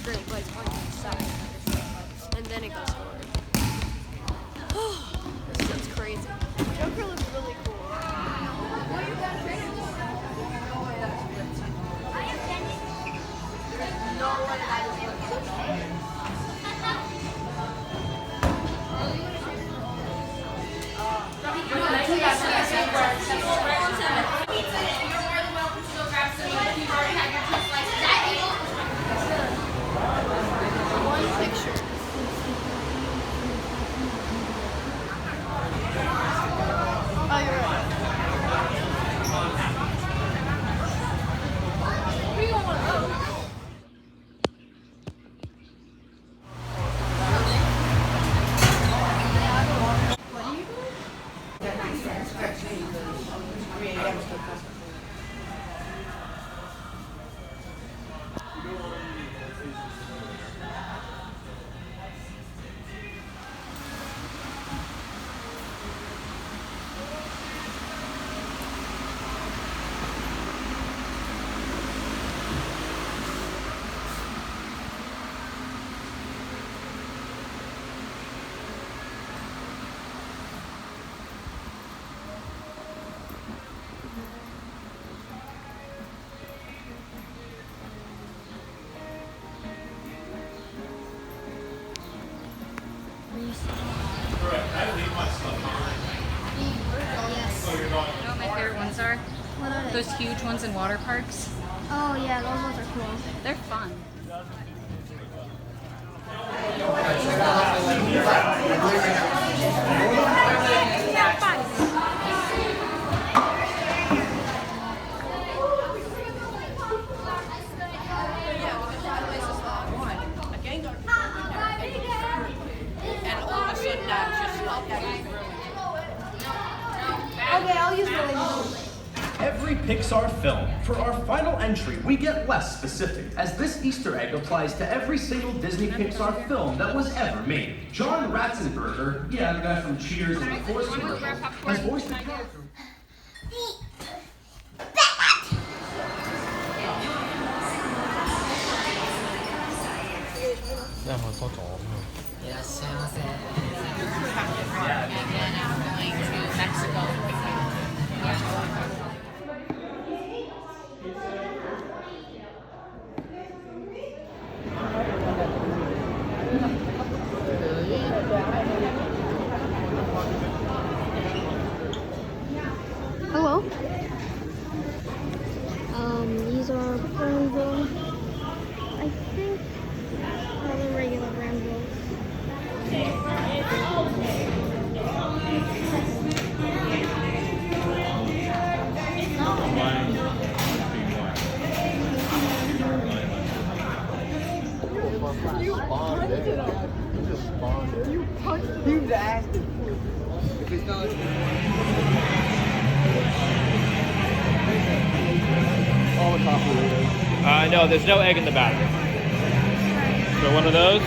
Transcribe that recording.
straight, like on each side. And then it goes forward. That's crazy. Joker looks really cool. One picture. Oh, you're right. We don't want to go. Correct. I leave my stuff Yes. here. You know what my favorite ones are? What are they? Those huge ones in water parks. Oh yeah, those ones are cool. They're fun. Okay, I'll use the Every Pixar film, for our final entry, we get less specific, as this Easter egg applies to every single Disney Pixar film that was ever made. John Ratzenberger, yeah, the guy from Cheers and the Force commercial, has voiced the character. Hello. These are Granville. I think they're the regular Granvilles. You spawned it. You just spawned it. You punched it. You asked it. If it's not. All the coffee later. No, there's no egg in the battery. So one of those.